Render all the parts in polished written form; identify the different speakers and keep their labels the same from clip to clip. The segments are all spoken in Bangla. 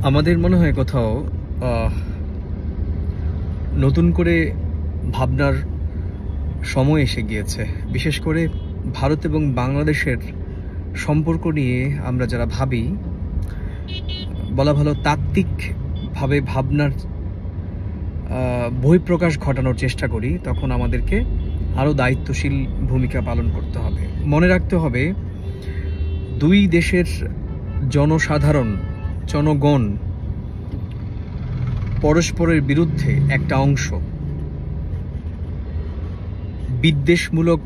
Speaker 1: আমাদের মনে হয় কোথাও নতুন করে ভাবনার সময় এসে গিয়েছে। বিশেষ করে ভারত এবং বাংলাদেশের সম্পর্ক নিয়ে আমরা যারা ভাবি, বলা ভালো তাত্ত্বিকভাবে ভাবনার বহিঃপ্রকাশ ঘটানোর চেষ্টা করি, তখন আমাদেরকে আরও দায়িত্বশীল ভূমিকা পালন করতে হবে। মনে রাখতে হবে, দুই দেশের জনসাধারণ, জনগণ পরস্পরের বিরুদ্ধে একটা অংশ বিদ্বেষমূলক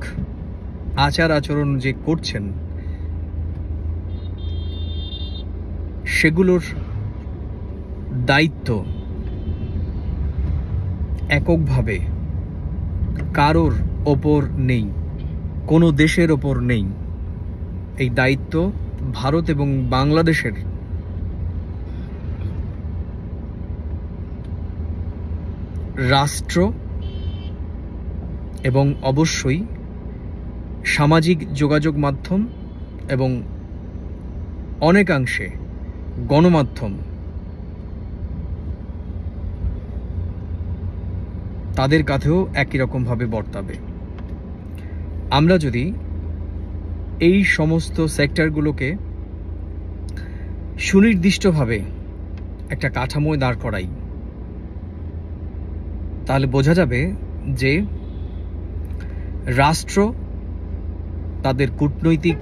Speaker 1: আচার আচরণ যে করছেন, সেগুলোর দায়িত্ব এককভাবে কারোর ওপর নেই, কোনো দেশের ওপর নেই। এই দায়িত্ব ভারত এবং বাংলাদেশের। রাষ্ট্র এবং অবশ্যই সামাজিক যোগাযোগ মাধ্যম এবং অনেকাংশে গণমাধ্যম তাদের কাছেও একই রকমভাবে বর্তাবে। আমরা যদি এই সমস্ত সেক্টরগুলোকে সুনির্দিষ্টভাবে একটা কাঠামোয় দাঁড় করাই, তাহলে বোঝা যাবে যে রাষ্ট্র তাদের কূটনৈতিক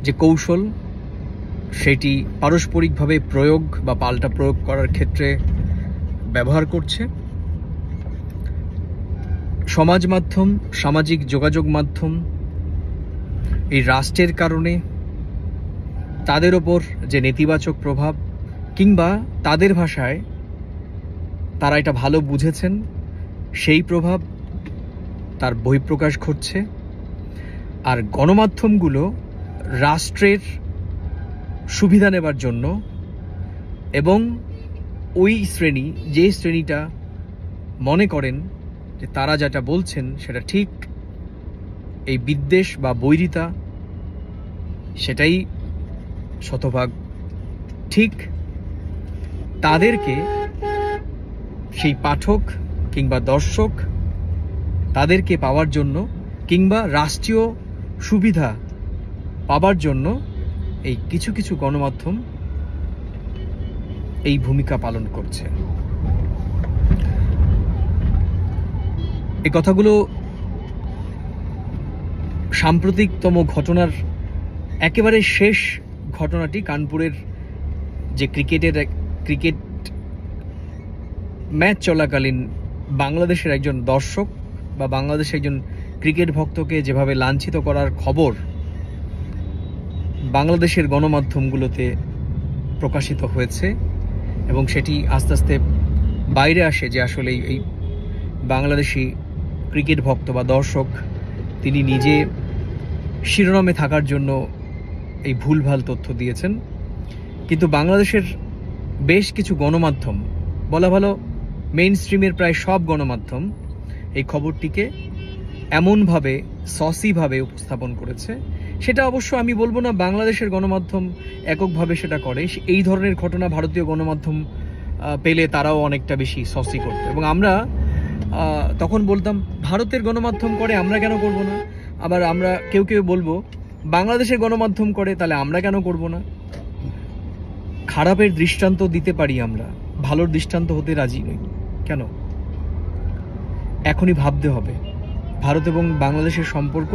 Speaker 1: যে কৌশল, সেটি পারস্পরিকভাবে প্রয়োগ বা পাল্টা প্রয়োগ করার ক্ষেত্রে ব্যবহার করছে। সমাজ মাধ্যম, সামাজিক যোগাযোগ মাধ্যম এই রাষ্ট্রের কারণে তাদের ওপর যে নেতিবাচক প্রভাব, কিংবা তাদের ভাষায় তারা এটা ভালো বুঝেছেন, সেই প্রভাব তার বহিঃপ্রকাশ ঘটছে। আর গণমাধ্যমগুলো রাষ্ট্রের সুবিধা নেবার জন্য এবং ওই শ্রেণী, যে শ্রেণীটা মনে করেন যে তারা যেটা বলছেন সেটা ঠিক, এই বিদ্বেষ বা বৈরিতা সেটাই শতভাগ ঠিক, তাদেরকে, সেই পাঠক কিংবা দর্শক, তাদেরকে পাওয়ার জন্য কিংবা রাষ্ট্রীয় সুবিধা পাবার জন্য এই কিছু কিছু গণমাধ্যম এই ভূমিকা পালন করছে। এই কথাগুলো সাম্প্রতিকতম ঘটনার একেবারে শেষ ঘটনাটি কানপুরের যে ক্রিকেট ম্যাচ চলাকালীন বাংলাদেশের একজন দর্শক বা বাংলাদেশের একজন ক্রিকেট ভক্তকে যেভাবে লাঞ্ছিত করার খবর বাংলাদেশের গণমাধ্যমগুলোতে প্রকাশিত হয়েছে, এবং সেটি আস্তে আস্তে বাইরে আসে যে আসলে এই বাংলাদেশি ক্রিকেট ভক্ত বা দর্শক তিনি নিজে শিরোনামে থাকার জন্য এই ভুলভাল তথ্য দিয়েছেন। কিন্তু বাংলাদেশের বেশ কিছু গণমাধ্যম, বলা ভালো মেইন স্ট্রিমের প্রায় সব গণমাধ্যম এই খবরটিকে এমনভাবে সসিভাবে উপস্থাপন করেছে। সেটা অবশ্য আমি বলবো না বাংলাদেশের গণমাধ্যম এককভাবে সেটা করে, এই ধরনের ঘটনা ভারতীয় গণমাধ্যম পেলে তারাও অনেকটা বেশি সসি করত, এবং আমরা তখন বলতাম ভারতের গণমাধ্যম করে, আমরা কেন করব না। আবার আমরা কেউ কেউ বলবো বাংলাদেশের গণমাধ্যম করে, তাহলে আমরা কেন করব না। খারাপের দৃষ্টান্ত দিতে পারি আমরা, ভালোর দৃষ্টান্ত হতে রাজি নই কেন। এখনই ভাবতে হবে, ভারত এবং বাংলাদেশের সম্পর্ক,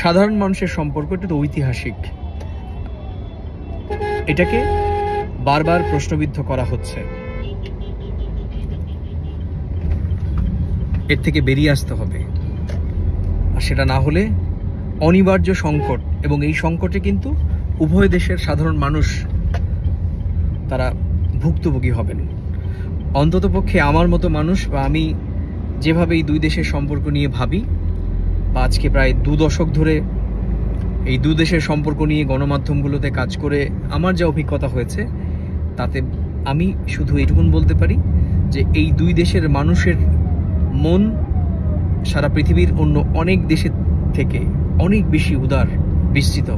Speaker 1: সাধারণ মানুষের সম্পর্ক, এটা তো ঐতিহাসিক। এটাকে বারবার প্রশ্নবিদ্ধ করা হচ্ছে। এর থেকে বেরিয়ে আসতে হবে, আর সেটা না হলে অনিবার্য সংকট, এবং এই সংকটে কিন্তু উভয় দেশের সাধারণ মানুষ তারা ভুক্তভোগী হবেন। অন্ততপক্ষে আমার মতো মানুষ, বা আমি যেভাবে এই দুই দেশের সম্পর্ক নিয়ে ভাবি, বা আজকে প্রায় 2 দশক ধরে এই দুই দেশের সম্পর্ক নিয়ে গণমাধ্যমগুলোতে কাজ করে আমার যা অভিজ্ঞতা হয়েছে, তাতে আমি শুধু এটুকুন বলতে পারি যে এই দুই দেশের মানুষের মন সারা পৃথিবীর অন্য অনেক দেশের থেকে অনেক বেশি উদার, বিস্তৃত।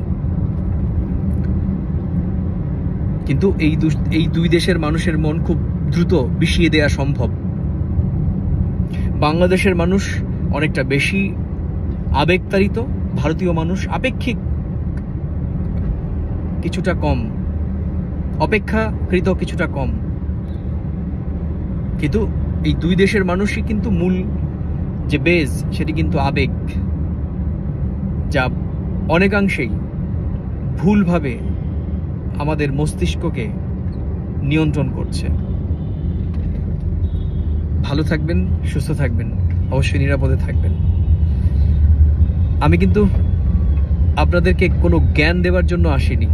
Speaker 1: কিন্তু এই দুই দেশের মানুষের মন খুব দ্রুত বিষিয়ে দেয়া সম্ভব। বাংলাদেশের মানুষ অনেকটা বেশি আবেগতাড়িত, ভারতীয় মানুষ আপেক্ষিক কিছুটা কম, অপেক্ষাকৃত কিছুটা কম। কিন্তু এই দুই দেশের মানুষই কিন্তু মূল যে বেজ, সেটি কিন্তু আবেগ, যা অনেকাংশেই ভুলভাবে আমাদের মস্তিষ্ককে নিয়ন্ত্রণ করছে। ভালো থাকবেন, সুস্থ থাকবেন, অবশ্যই নিরাপদে থাকবেন। আমি কিন্তু আপনাদেরকে কোনো জ্ঞান দেওয়ার জন্য আসিনি,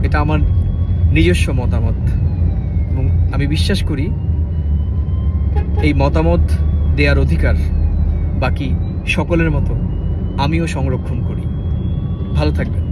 Speaker 1: এটা আমার নিজস্ব মতামত, এবং আমি বিশ্বাস করি এই মতামত দেওয়ার অধিকার বাকি সকলের মতো আমিও সংরক্ষণ করি। ভালো থাকবেন।